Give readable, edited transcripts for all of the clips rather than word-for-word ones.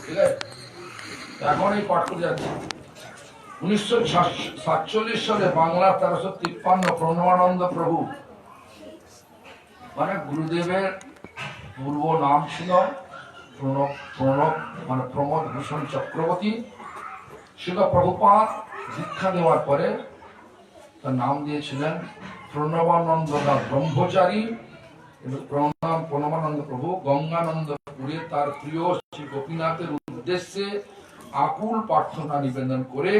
ঠিক আছে, এখন এই পাঠ করে যাচ্ছে। 1947 সালে বাংলা 1353 প্রণবানন্দ প্রভু, মানে গুরুদেবের পূর্ব নাম ছিল মানে প্রমোদ ভূষণ চক্রবর্তী। শিল প্রভুপাদ দীক্ষা দেওয়ার পরে তার নাম দিয়েছিলেন প্রণবানন্দ দাস ব্রহ্মচারী। প্রণবানন্দ প্রভু গঙ্গানন্দপুরে তার প্রিয় শ্রী গোপীনাথের উদ্দেশ্যে আকুল প্রার্থনা নিবেদন করে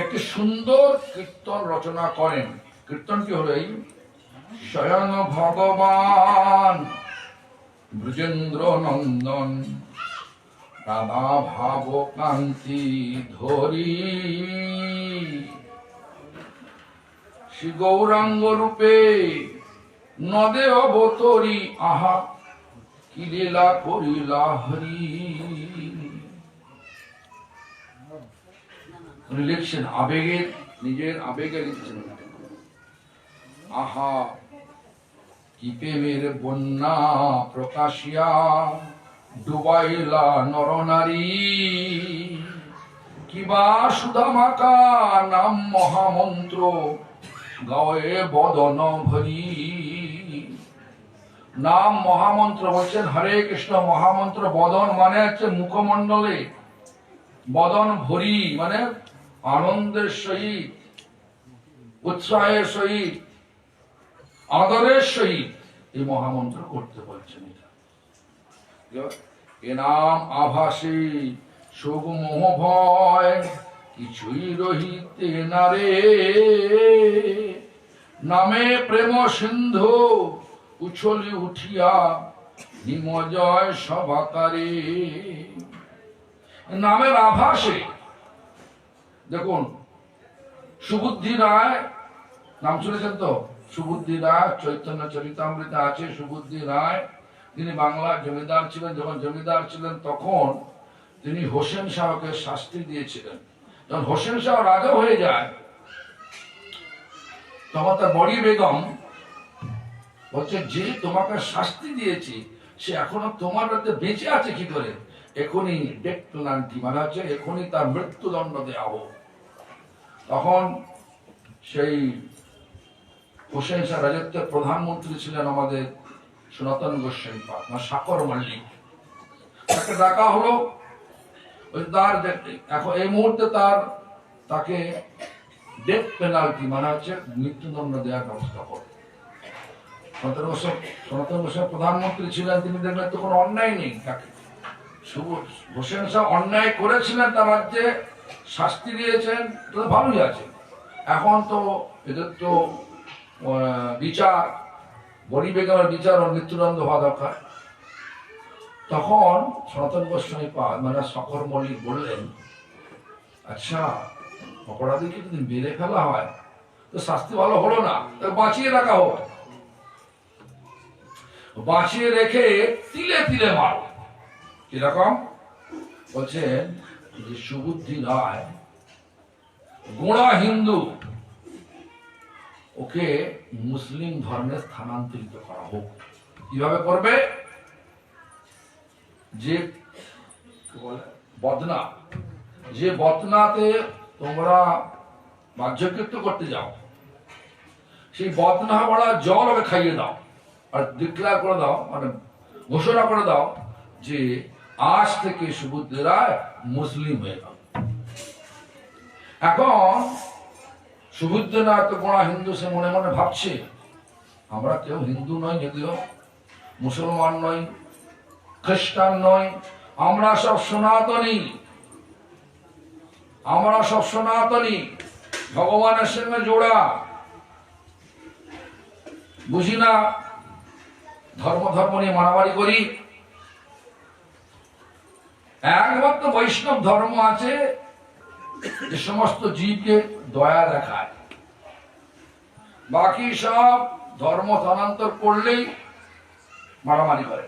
একটি সুন্দর কীর্তন রচনা করেন। কীর্তনটি হল এই: স্বয়ং ভগবান ব্রজেন্দ্র নন্দন রাধা ভাব কান্তি ধরি, শ্রী গৌরাঙ্গ রূপে নদে অবতরি, আহা কি লীলা করিলা হরি। উনি লিখছেন আবেগের, নিজের আবেগে লিখছেন, আহা কি প্রেমের বন্যা প্রকাশিয়া ডুবাইলা নরনারী, কিবা সুধামাকা নাম মহামন্ত্র গায়ে বদন ভরি। নাম মহামন্ত্র বলছেন হরে কৃষ্ণ মহামন্ত্র। বদন মানে হচ্ছে মুখমণ্ডলে, বদন ভরি মানে আনন্দের সহিত, উৎসাহের সহিত, আদরের সহিত এই মহামন্ত্র করতে বলছেন। এ নাম আভাসে শোক মোহ ভয় কিছুই রহিতে না রে, নামে প্রেম সিন্ধু উছলি উঠিয়া নিমজয় সভাকারে। নামের আভাসে, দেখুন সুবুদ্ধি রায় নাম শুনেছেন তো? সুবুদ্ধি রায় চৈতন্য চরিতামৃতে আছে। সুবুদ্ধি রায় তিনি বাংলার জমিদার ছিলেন। যখন জমিদার ছিলেন তখন তিনি হোসেন শাহকে শাস্তি দিয়েছিলেন। যখন হোসেন শাহ রাজা হয়ে যায় তখন তার বড়ি বেগম বলছে, যে তোমাকে শাস্তি দিয়েছি সে এখনো তোমার মধ্যে বেঁচে আছে কি করে? এখনই ডেথ পেনাল্টি মানে হচ্ছে এখনই তার মৃত্যুদণ্ড দেওয়া হোক। তখন সেই হোসেন শাহ রাজত্বের প্রধানমন্ত্রী ছিলেন আমাদের সনাতন গোস্বামী পাদ, সাকর মল্লিক। তাকে ডাকা হলো। তার এখন এই মুহূর্তে তাকে ডেথ পেনাল্টি মানে হচ্ছে মৃত্যুদণ্ড দেওয়ার ব্যবস্থা করে। সনাতন গোস্বামী প্রধানমন্ত্রী ছিলেন, তিনি দেখলেন তো কোনো অন্যায় নেই। তাকে হোসেন শাহ অন্যায় করেছিলেন, তার রাজ্যে শাস্তি দিয়েছেন, তো ভালোই আছে। এখন তো এদের তো বিচার, বড়ি বেগমের বিচার ও মৃত্যুদণ্ড হওয়া দরকার। তখন সনাতন গোস্বামী পাদ মানে শঙ্কর মল্লিক বললেন, আচ্ছা অপরাধীকে যদি মেরে ফেলা হয় তো শাস্তি ভালো হলো না, বাঁচিয়ে রাখা হোক। বাঁচিয়ে রেখে তিলে তিলে মার। কিরকম বলছেন যে সুবুদ্ধি রায় গোড়া হিন্দু, ওকে মুসলিম ধর্মে স্থানান্তরিত করা হোক। কিভাবে করবে? যে বদনা, যে বদনাতে তোমরা বাহ্যকৃত্য করতে যাও, সেই বদনা ভরা জল ওকে খাইয়ে দাও আর ডিক্লেয়ার করে দাও, মানে ঘোষণা করে দাও যে আজ থেকে সুবুদ্ধি রায় মুসলিম হয়ে গেল। এখন সুবুদ্ধি রায় তো গোড়া হিন্দু, সে মনে মনে ভাবছে আমরা কেউ হিন্দু নই, যদিও মুসলমান নই, খ্রিস্টান নই, আমরা সব সনাতনী, আমরা সব সনাতনী, ভগবানের সঙ্গে জোড়া। বুঝি না ধর্ম ধর্ম নিয়ে মারামারি করি। একমাত্র বৈষ্ণব ধর্ম আছে যে সমস্ত জীবকে দয়া দেখায়, বাকি সব ধর্ম স্থানান্তর করলেই মারামারি করে।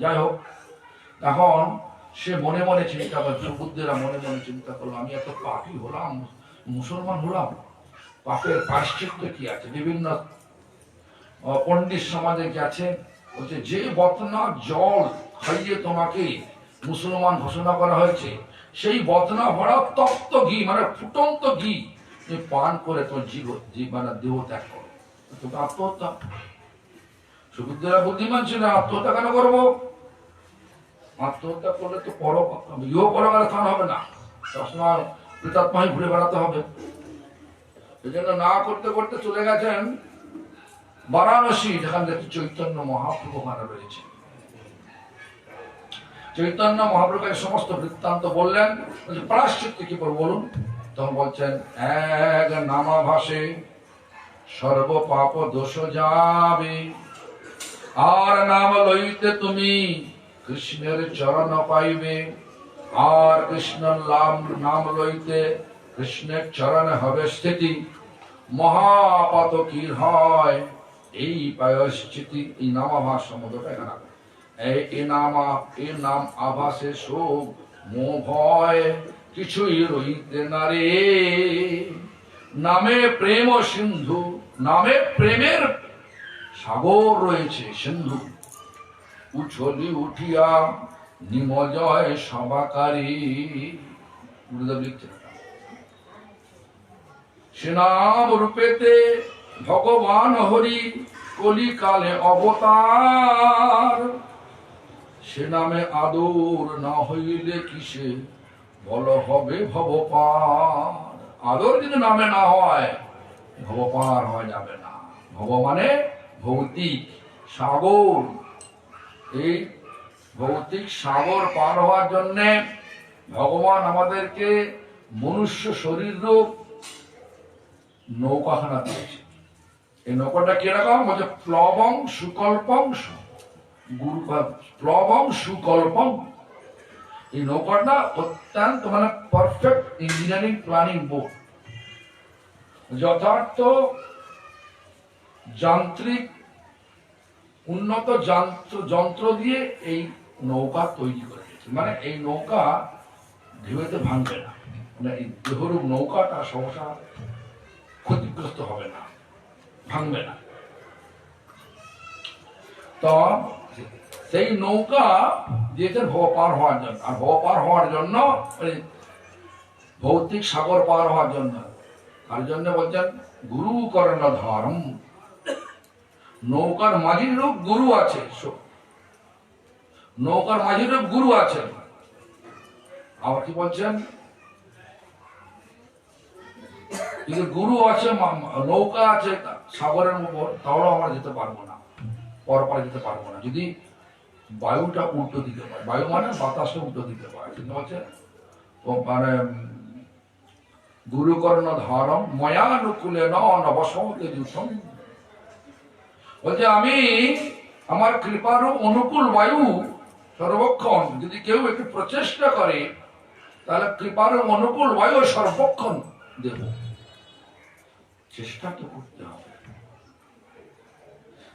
যাই হোক, এখন সে মনে মনে চিন্তা করে, সুবুদ্ধিরা মনে মনে চিন্তা করলো, আমি এত পাপী হলাম, মুসলমান হলাম, পাপের প্রায়শ্চিত্ত কি আছে? বিভিন্ন পণ্ডিত সমাজে গেছে, বলছে যে বতনা জল খাইয়ে তোমাকে মুসলমান ঘোষণা করা হয়েছে, সেই বতনা ভরা তপ্ত ঘি মানে ফুটন্ত ঘি তুমি পান করে তোমার জীব মানে দেহ ত্যাগ করো। তুমি আত্মহত্যা। সুবিধারা বুদ্ধিমান ছিল, আত্মহত্যা কেন করবো? আত্মহত্যা করলে তো ইহ পরকালে স্থান হবে না, সবসময় প্রেতাত্মায় ঘুরে বেড়াতে হবে। এই জন্য না করতে করতে চলে গেছেন বারাণসী, যেখান থেকে চৈতন্য মহাপ্রভু ওখানে রয়েছে। চৈতন্য মহাপ্রভু সমস্ত বৃত্তান্ত বললেন। প্রায়শ্চিত্ত কি করে বলুন? তখন বলছেন, এক নামাভাসে সর্ব পাপ দোষ যাবে, আর নাম লইতে তুমি কৃষ্ণের চরণ পাইবে, আর কৃষ্ণের নাম লইতে কৃষ্ণের চরণে হবে স্থিতি। মহাপাত কি হয় এই প্রায়শ্চিতি। এই নামাভাস সম্বন্ধটা এখানে এই নাম আভাসে শোক মোহ ভয় কিছুই রইতে না রে। নামে প্রেম সিন্ধু, নামে প্রেমের সাগর রয়েছে সিন্ধু, উছলি উঠিয়া নিমজয় সভাকারী। গুরুদেব লিখছেন, সে নাম রূপেতে ভগবান হরি কলিকালে অবতার, সে নামে আদর না হইলে কিসে বল হবে ভবপার। আদর যদি নামে না হয় ভবপার হওয়া যাবে না। ভব মানে ভৌতিক সাগর। এই ভৌতিক সাগর পার হওয়ার জন্য ভগবান আমাদেরকে মনুষ্য শরীর রূপ নৌকাখানা দিয়েছে। এই নৌকাটা কিরকম? বলছে প্লবং সুকল্পং, প্লবং সুকল্পং। এই নৌকাটা অত্যন্ত মানে পারফেক্ট ইঞ্জিনিয়ারিং প্ল্যানিং বোট। যথার্থ যান্ত্রিক উন্নত যন্ত্র দিয়ে এই নৌকা তৈরি করে দিয়েছে। মানে এই নৌকা ঢেউতে ভাঙবে না, মানে এই দেহরূপ নৌকাটা সহসা ক্ষতিগ্রস্ত হবে না, ভাঙবে না। তো সেই নৌকা দিয়েছেন ভব পার হওয়ার জন্য। আর ভব পার হওয়ার জন্য ভৌতিক সাগর পার হওয়ার জন্য, তার জন্য বলছেন গুরু কর্ণধারম। নৌকার মাঝির রূপ গুরু আছে, নৌকার মাঝির রূপ গুরু আছেন। আবার কি বলছেন? কিন্তু গুরু আছে, নৌকা আছে সাগরের উপর, তাহলে আমরা যেতে পারবো না, পরপারে যেতে পারবো না যদি বায়ুটা উল্টো দিতে পারে। বায়ু মানে বাতাসটা উল্টো দিতে পারে। কিন্তু হচ্ছে মানে গুরুকর্ণ ধারম ময়ানুকূলে নবসমতে যুথম। বলছে আমি আমার কৃপার অনুকূল বায়ু সর্বক্ষণ, যদি কেউ একটু প্রচেষ্টা করে তাহলে কৃপার অনুকূল বায়ু সর্বক্ষণ দেব। চেষ্টা তো করতে হবে।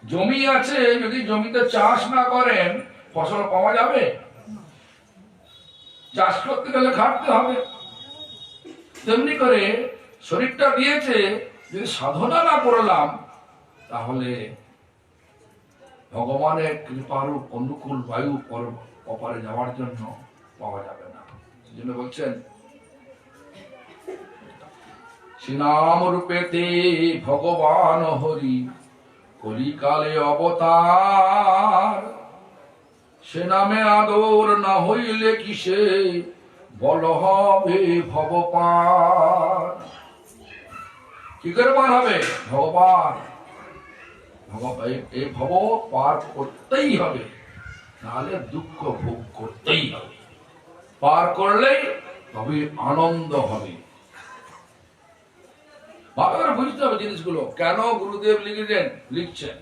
জমি আছে, যদি জমিতে চাষ না করেন ফসল পাওয়া যাবে? চাষ করতে গেলে খাটতে হবে। তেমনি করে শরীরটা দিয়েছে, যদি সাধনা না করলাম তাহলে ভগবানের কৃপার অনুকূল বায়ু অপারে যাওয়ার জন্য পাওয়া যাবে না। সেজন্য বলছেন শ্রীনাম রূপেতে ভগবান হরি কলিকালে অবতার, সে নামে আদর না হইলে কিসে বল হবে ভবপার। কি করে পার হবে? ভগবান এই ভব পার করতেই হবে, নাহলে দুঃখ ভোগ করতেই হবে। পার করলেই তবে আনন্দ হবে। ভালো করে বুঝতে হবে জিনিসগুলো, কেন গুরুদেব লিখছেন।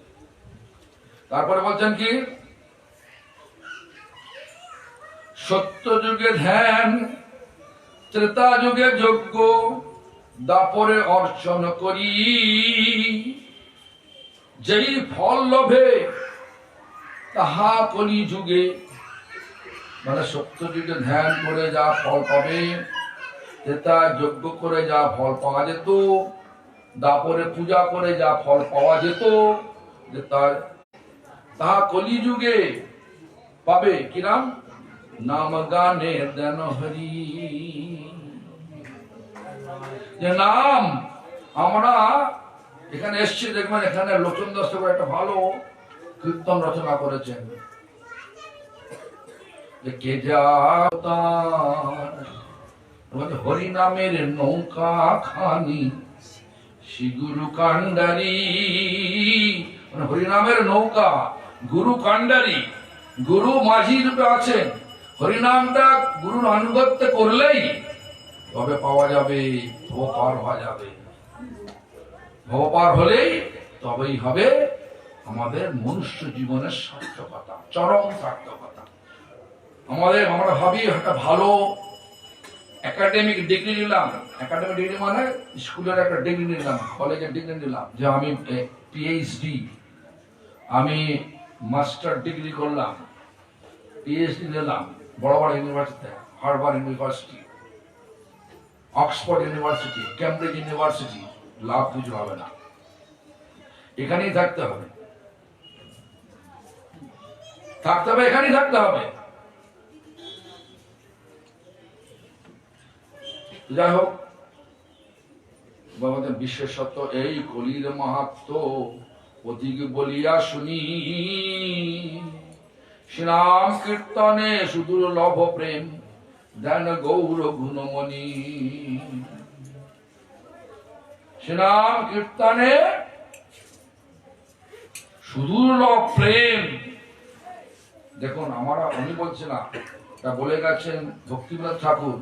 তারপরে বলছেন কি, সত্য যুগে ধ্যান, ত্রেতা যুগে যজ্ঞ, দাপরে অর্চন করি, যেই ফল লোভে তাহা কলি যুগে। মানে সত্য যুগে ধ্যান করে যা ফল পাবে, ত্রেতা যজ্ঞ করে যা ফল পাওয়া যেত, দাপরে পূজা করে যা ফল পাওয়া যেত, যে তার তাহা কলিযুগে পাবে কি নাম? নাম গানে দেন হরি। যে নাম আমরা এখানে এসছি, দেখবেন এখানে লোচন দাস ঠাকুর একটা ভালো কীর্তন রচনা করেছেন, যে কে হরি নামের নৌকা খানি শ্রীগুরু কান্ডারি। হরিনামের নৌকা, গুরু কান্ডারি, গুরু মাঝি দুটো আছেন। হরিনামটা গুরুর আনুগত্য করলেই তবে পাওয়া যাবে, ভবপার হওয়া যাবে। ভবপার হলেই তবেই হবে আমাদের মনুষ্য জীবনের সার্থকতা, চরম সার্থকতা। আমরা ভাবি একটা ভালো একাডেমিক ডিগ্রি নিলাম, একাডেমিক ডিগ্রি মানে স্কুলের একটা ডিগ্রি নিলাম, কলেজের ডিগ্রি নিলাম, যে আমি পিএইচডি, আমি মাস্টার ডিগ্রি করলাম, পিএইচডি নিলাম বড় বড় ইউনিভার্সিটিতে, Harvard university, Oxford university, Cambridge university, লাভ কিছু হবে না। এখানেই থাকতে হবে, এখানেই থাকতে হবে। যাই হোক, আমাদের বিশেষত এই কলির মাহাত্ম অধিক বলিয়া শুনি, শ্রীনাম কীর্তনে সুদূর লভ প্রেম দেন গৌর গুণমণি। শ্রীনাম কীর্তনে সুদূর লভ প্রেম। দেখুন, উনি বলছে না, তা বলে গেছেন ভক্তিবিনোদ ঠাকুর,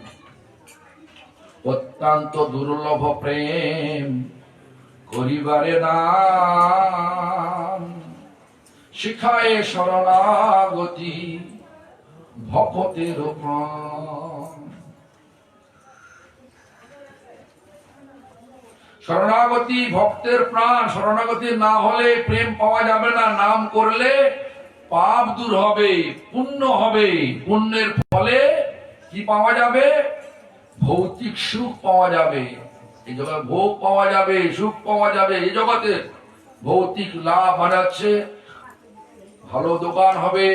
অত্যন্ত দুর্লভ প্রেম করিবারে নাম, শিখায় শরণাগতি ভক্তের প্রাণ। শরণাগতি ভক্তের প্রাণ। শরণাগতি না হলে প্রেম পাওয়া যাবে না। নাম করলে পাপ দূর হবে, পুণ্য হবে, পুণ্যের ফলে কি পাওয়া যাবে? ভৌতিক সুখ পাওয়া যাবে, এই জগতে ভোগ পাওয়া যাবে, সুখ পাওয়া যাবে। এই জগতে ভৌতিক লাভ বাড়াচ্ছে, ভালো দোকান হবে,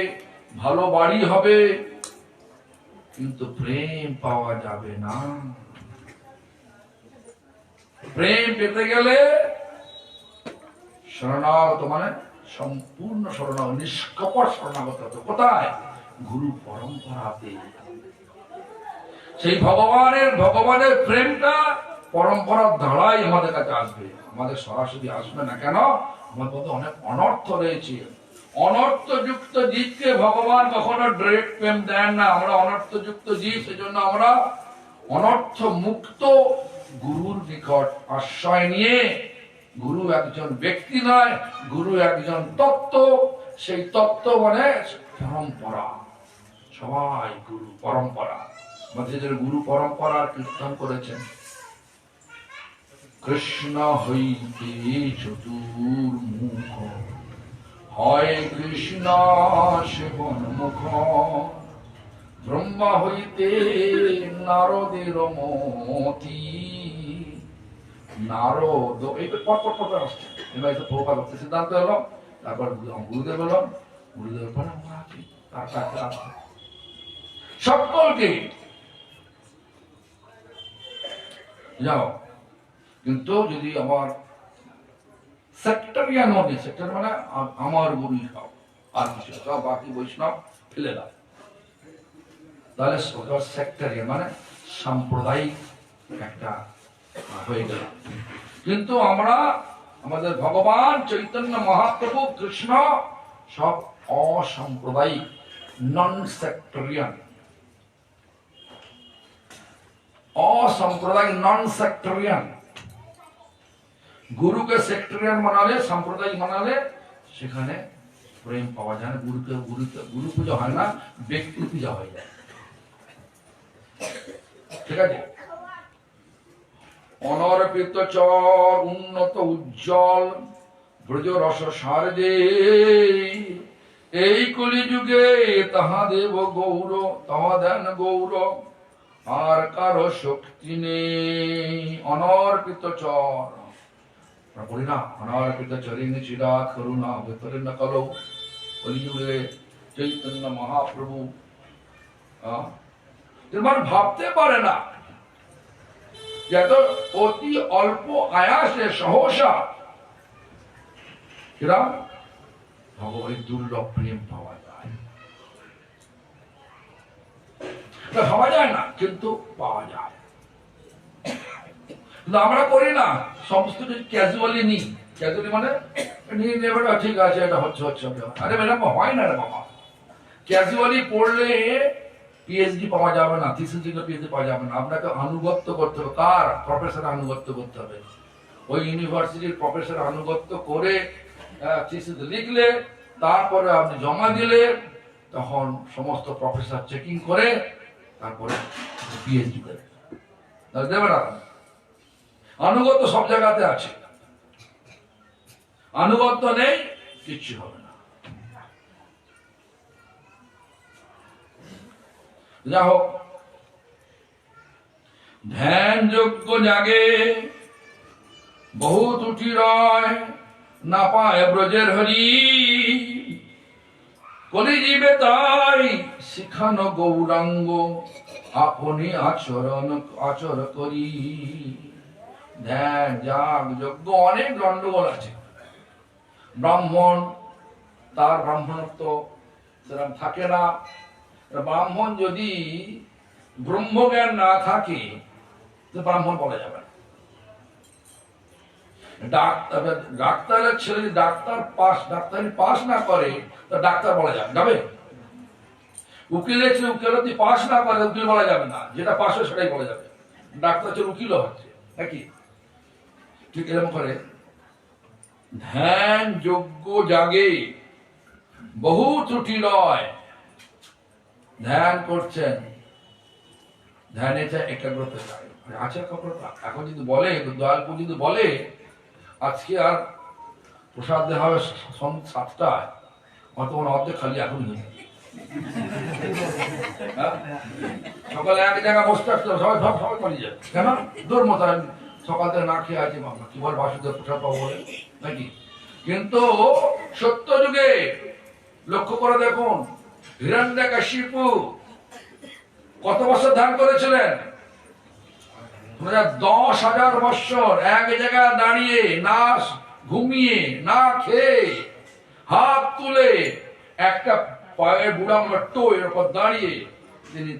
ভালো বাড়ি হবে, কিন্তু প্রেম পাওয়া যাবে না। প্রেম পেতে গেলে শরণাগত মানে সম্পূর্ণ শরণাগত, নিষ্কপট শরণাগত। কোথায়? গুরু পরম্পরাতে। সেই ভগবানের প্রেমটা পরম্পরার দ্বারাই আমাদের কাছে আসবে, আমাদের সরাসরি আসবে না। কেন? আমাদের মধ্যে অনেক অনর্থ রয়েছে। অনর্থযুক্ত জীবকে ভগবান কখনো ডিরেক্ট প্রেম দেন না। আমরা অনর্থযুক্ত জীব, সেজন্য আমরা অনর্থ মুক্ত গুরুর নিকট আশ্রয় নিয়ে, গুরু একজন ব্যক্তি নয়, গুরু একজন তত্ত্ব। সেই তত্ত্ব মানে পরম্পরা, সবাই গুরু পরম্পরা। আমাদের গুরু পরম্পরার কীর্তন করেছেন, কৃষ্ণ হইতে চতুর্মুখ হয় কৃষ্ণ সেবন মুখ, ব্রহ্মা হইতে নারদের মতি। নারদ এই পর আসছে, এবার তো প্রভুপাদ ভক্তি সিদ্ধান্ত এলো, তারপর গুরুদেব এলো, গুরুদেবের পরে আমরা আছি, তার সকলকে যাও। কিন্তু যদি আমার সেক্টরিয়ান হবে, সেক্টর মানে আমার গুরুই সব, আর কিছু সব বাকি বৈষ্ণব ফেলে দাও, তাহলে সেক্টরিয়ান মানে সাম্প্রদায়িক একটা হয়ে গেল। কিন্তু আমরা আমাদের ভগবান চৈতন্য মহাপ্রভু কৃষ্ণ সব অসাম্প্রদায়িক, নন সেক্টরিয়ান, অসাম্প্রদায়িক, নন সেক্টরিয়ান। গুরুকে সেক্টরিয়ান বানালে, সাম্প্রদায়িক বানালে সেখানে প্রেম পাওয়া যায় না। গুরু পূজা হয় না, ব্যক্তি পূজা হয়ে যায়। ঠিক আছে? অনর্পিত চর উন্নত উজ্জ্বল ব্রজ রস সার যে, এই কলিযুগে তাহা দেব গৌর, তাহা দেন গৌর, আর কারো শক্তি নেই। অনর্পিত চর পড়ি না, অনর্পিত চরিণী চিরা করুণা ভেতরে না কলো, কলিযুগে চৈতন্য মহাপ্রভু মানে ভাবতে পারে না যে এত অতি অল্প আয়াসে সহসা এরা ভগবানের দুর্লভ প্রেম পাওয়া যায়। ভাবা যায় না কিন্তু পাওয়া যায়। কিন্তু আমরা করি না, সমস্ত কিছু ক্যাজুয়ালি নিই। ক্যাজুয়ালি মানে নিয়ে নেবে, ঠিক আছে এটা হচ্ছে হচ্ছে। আরে এরকম হয় না রে বাবা। ক্যাজুয়ালি পড়লে পিএইচডি পাওয়া যাবে না, থিসিস লিখলে পিএইচডি পাওয়া যাবে না। আপনাকে আনুগত্য করতে হবে। কার? প্রফেসর আনুগত্য করতে হবে। ওই ইউনিভার্সিটির প্রফেসর আনুগত্য করে থিসিস লিখলে, তারপরে আপনি জমা দিলে, তখন সমস্ত প্রফেসর চেকিং করে তারপরে পিএইচডি দেবে। দেবে না? আনুগত্য সব জায়গাতে আছে, আনুগত্য নেই কিচ্ছু হবে না। যা হোক, ধ্যান যোগ্য জাগে বহু ত্রুটি রয়, না পায় ব্রজের হরি। কলিজীবে তাই শিখানো গৌরাঙ্গ, আপনি আচর করি। ধ্যান যাগ যজ্ঞ অনেক গন্ডগোল আছে। ব্রাহ্মণ, তার ব্রাহ্মণত্ব সেরকম থাকে না। ব্রাহ্মণ যদি ব্রহ্মজ্ঞান না থাকে তো ব্রাহ্মণ বলা যাবে না। ডাক্তারের ছেলে যদি ডাক্তারি পাস না করে তো ডাক্তার বলা যাবে। উকিলের ছেলে উকিলতি পাস না করে উকিল বলা যাবে না। যেটা পাস হয় সেটাই বলা যাবে। ডাক্তার ছেলে উকিলও হচ্ছে নাকি? ঠিক এরকম করে ধ্যান যোগ্য জাগে বহু ত্রুটি রয়। ধ্যান করছেন, ধ্যানে একাগ্রতা চাই, আছে একাগ্রতা। এখন যদি বলে, দয়ালপুর যদি বলে আজকে আর প্রসাদ দেওয়া হবে 7টায়, তখন অর্ধেক খালি এখন হয়ে যাবে। সকালে এক জায়গায় বসতে আসতে সবাই সবাই পালিয়ে যাবে। কেন? দূর মতো সকাল থেকে না খেয়ে আছে বাবা, কি বল বাসুদেব প্রসাদ পাবো বলে নাকি? কিন্তু সত্য যুগে লক্ষ্য করে দেখুন, হিরণ্যকশিপু কত বছর ধ্যান করেছিলেন? 10,000 বছর এক জায়গায় দাঁড়িয়ে, না ঘুমিয়ে, না খেয়ে, হাত তুলে একটা পায়ের বুড়া মট্টো এর উপর দাঁড়িয়ে তিনি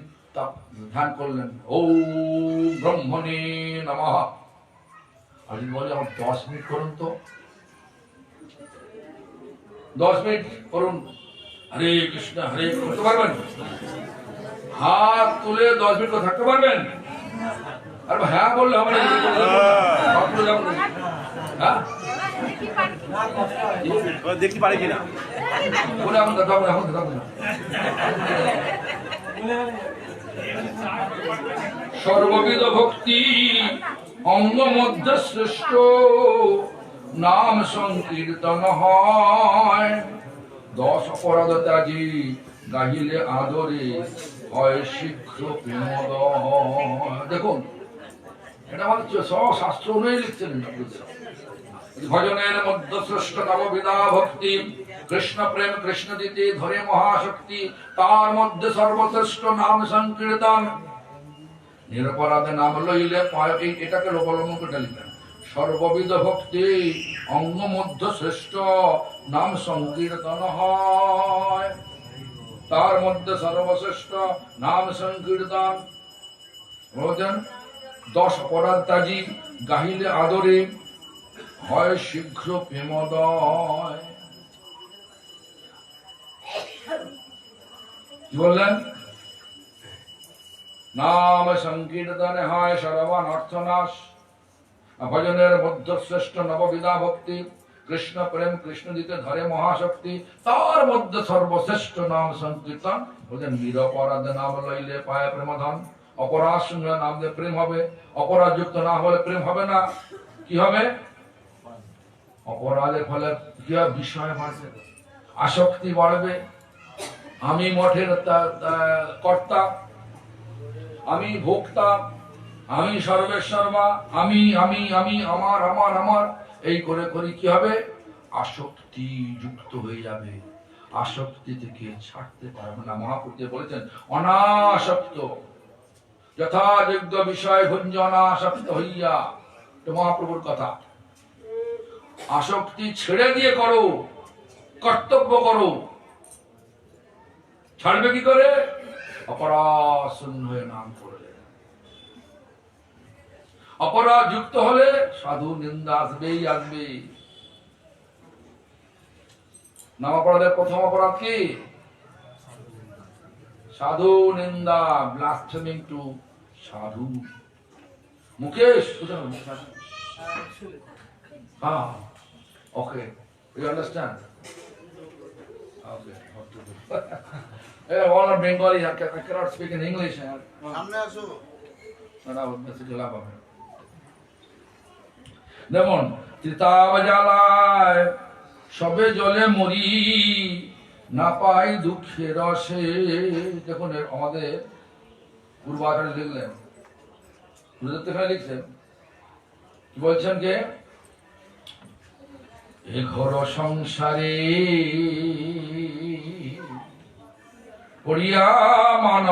ধ্যান করলেন। ওম ব্রহ্মণে নমঃ। আর যদি বলে আমার 10 মিনিট করুন তো, 10 মিনিট করুন, হরে কৃষ্ণ হরে করতে পারবেন? হাত তুলে 10 মিনিট থাকতে পারবেন? আর হ্যাঁ বললে হবে না। দেখতে পারে কিনা সর্ববিধ ভক্তি অঙ্গ মধ্যে শ্রেষ্ঠ, নাম সংকীর্তন হয়। 10 অপরাধ ত্যাজি গাহিলে আদরে, হয় শীঘ্র প্রেমোদয়। দেখুন, এটা আমাদের সব শাস্ত্র অনুযায়ী লিখছেন। ভজনের মধ্য শ্রেষ্ঠ নববিধা ভক্তি, কৃষ্ণ প্রেম কৃষ্ণ দিতে ধরে মহাশক্তি। তার মধ্যে সর্বশ্রেষ্ঠ নাম সংকীর্তন, নিরপরাধে নাম লইলে পায়। এটাকে অবলম্বন করে লিখবেন। সর্ববিধ ভক্তি অঙ্গ মধ্য শ্রেষ্ঠ, নাম সংকীর্তন হয়। তার মধ্যে সর্বশ্রেষ্ঠ নাম সংকীর্তন। বলছেন 10 অপরাধ ত্যাজি গাহিলে আদরে, হয় শীঘ্র প্রেমোদয়। কি বললেন? নাম সংকীর্তনে হয় সর্বান অর্থনাশ। ভজনের মধ্য শ্রেষ্ঠ নববিধা ভক্তি, কৃষ্ণ প্রেম কৃষ্ণ দিতে ধরে মহাশক্তি। তার মধ্যে সর্বশ্রেষ্ঠ নাম সংকীর্তন। বলছেন নিরপরাধে নাম লইলে পায় প্রেমধন। অপরাধ শুনলে নাম দিয়ে প্রেম হবে, অপরাধ যুক্ত না হলে প্রেম হবে না। কি হবে? অপরাধের ফলে কি হবে? বিষয় বাড়বে, আসক্তি বাড়বে। আমি মঠের কর্তা, আমি ভোক্তা, আমি সর্বেশ্বরমা, আমি আমি আমি আমার আমার আমার, এই করে করে কি হবে? আসক্তি যুক্ত হয়ে যাবে। আসক্তি থেকে ছাড়তে পারবে না। মহাপুরুষ বলেছেন অনাসক্ত যথাযোগ্য বিষয় ভঞ্জনাসক্ত হইয়া, এটা মহাপ্রভুর কথা। আসক্তি ছেড়ে দিয়ে করো, কর্তব্য করো। ছাড়বে কি করে? অপরাধ শূন্য হয়ে নাম করলে, অপরাধ যুক্ত হলে সাধু নিন্দা আসবেই আসবে। নাম অপরাধের প্রথম অপরাধ কি? সাধু নিন্দা, ব্লাসফেমিং টু সাধু। মুকেশ, হ্যাঁ, okay, you understand? Okay, what to do? All are Bengali, I cannot speak in English. যেমন তিতাব জ্বালায় সবে জলে মরি, না পাই দুঃখের রসে। দেখুন আমাদের পূর্বাচার্য লিখলেন, লিখছেন কি বলছেন কে? এ ঘর সংসারে পড়িয়া মান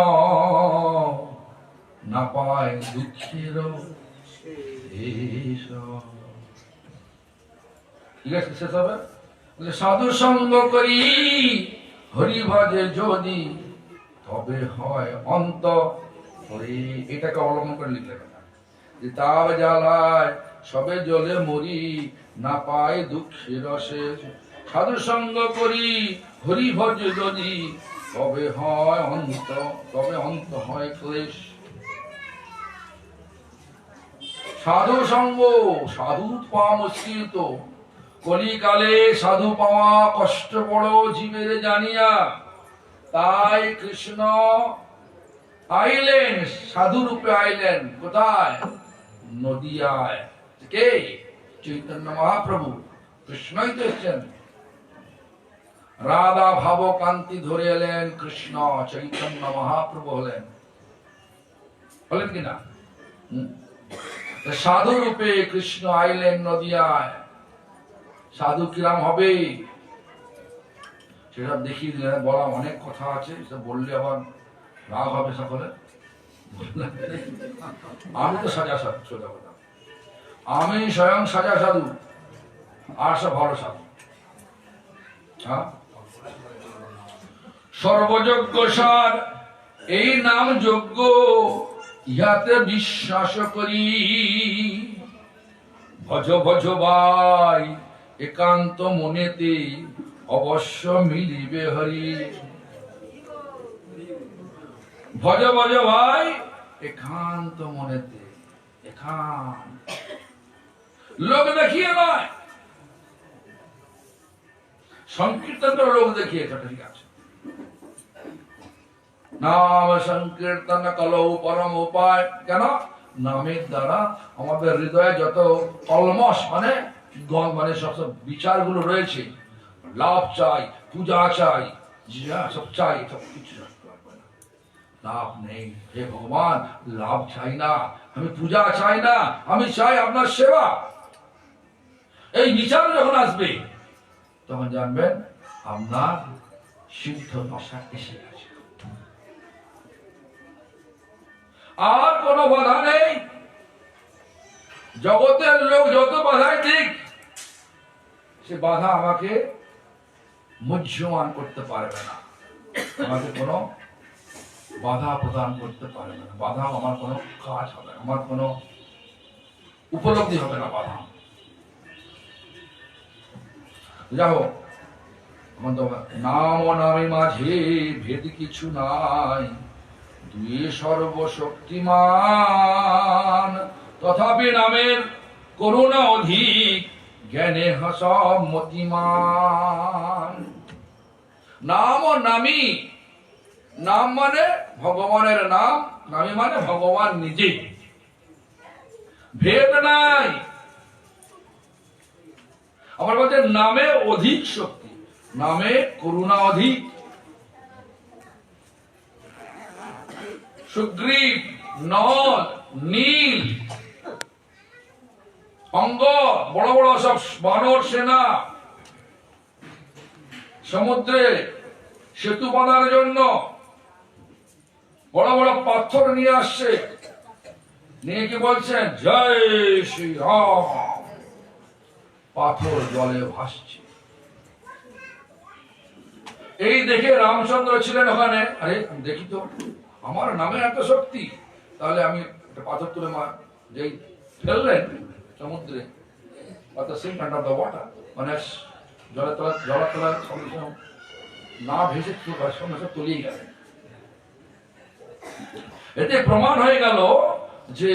না পায় দুঃখের ঠিক আছে, শেষ হবে। সাধু সঙ্গ করি হরি ভজে যদি, তবে হয় অন্ত। এটাকে অবলম্বন করে লিখলে যে তাব জ্বালায় সবে জলে মরি, না পায় দুঃখের রসে। সাধু সঙ্গ করি হরি ভজ যদি, তবে হয় অন্ত, তবে অন্ত হয় ক্লেশ। সাধু সঙ্গ, সাধু পাওয়া মুশকিল তো, কলিকালে সাধু পাওয়া কষ্ট বড় জীবের জানিয়া। তাই কৃষ্ণ আইলেন, সাধু রূপে আইলেন কোথায়? নদিয়ায়। কে? চৈতন্য মহাপ্রভু। কৃষ্ণই তো এসেছেন। রাধা ভাব কান্তি ধরে এলেন কৃষ্ণ, চৈতন্য মহাপ্রভু হলেন, হলেন কিনা? সাধু রূপে কৃষ্ণ আইলেন নদিয়ায়। সাধু কিরাম হবে সেটা দেখিয়ে দিলেন। বলা অনেক কথা আছে, সেটা বললে আবার রাগ হবে সকলে। আমি তো সাজা সাধু, সোজা কথা, আমি স্বয়ং সাজা সাধু, আর সব ভালো সাধু। সর্বযজ্ঞ সার এই নাম যজ্ঞ, ইহাতে বিশ্বাস করি। ভজ ভজ ভাই একান্ত মনেতে, অবশ্য মিলিবে হরি। ভজ ভজ ভাই একান্ত মনেতে, একান্ত, লোক দেখিয়ে নয়। সংকীর্তন করে লোক দেখিয়ে, ঠিক আছে। নাম সংকীর্তন কলৌ পরম উপায়। কেন? নামের দ্বারা আমাদের হৃদয়ে যত কলমশ মানে সব বিচারগুলো রয়েছে, লাভ চাই, পূজা চাই, সব চাই, সব কিছু লাভ নেই। হে ভগবান, লাভ চাই না, আমি পূজা চাই না, আমি চাই আপনার সেবা। এই বিচার যখন আসবে তখন জানবেন আপনার সিদ্ধ দশা এসে গেছে। আর কোন বাধা নেই। জগতের লোক যত বাধাই দিক, সে বাধা আমাকে মুহ্যমান করতে পারবে না, আমাকে কোনো বাধা প্রদান করতে পারবে না। বাধা আমার কোনো কাজ হবে না, আমার কোনো উপলব্ধি হবে না বাধা। যাই হোক, নাম ও নামে মাঝে ভেদ কিছু নাই, দুই সর্বশক্তিমান। তথাপি নামের করুণা অধিক, জ্ঞানে সব মতিমান। নাম ও নামী, নাম মানে ভগবানের নাম, নামী মানে ভগবান নিজে। ভেদ নাই। আমার বলতে নামে অধিক শক্তি, নামে করুণা অধিক। সুগ্রীব, নল, নীল, অঙ্গ, বড় বড় সব বানর সেনা, সমুদ্রে সেতু বাঁধার জন্য বড় বড় পাথর নিয়ে আসছে, নিয়ে কি বলছেন, জয় শ্রী রাম। পাথর জলে ভাসছে। এই দেখে রামচন্দ্র ছিলেন ওখানে, আরে দেখি তো আমার নামে এত শক্তি, তাহলে আমি একটা পাথর তুলে যেই ফেললেন সমুদ্রে, মানে জলা তোলার সঙ্গে সঙ্গে না ভেসে সঙ্গে তলিয়ে গেলেন। এতে প্রমাণ হয়ে গেল যে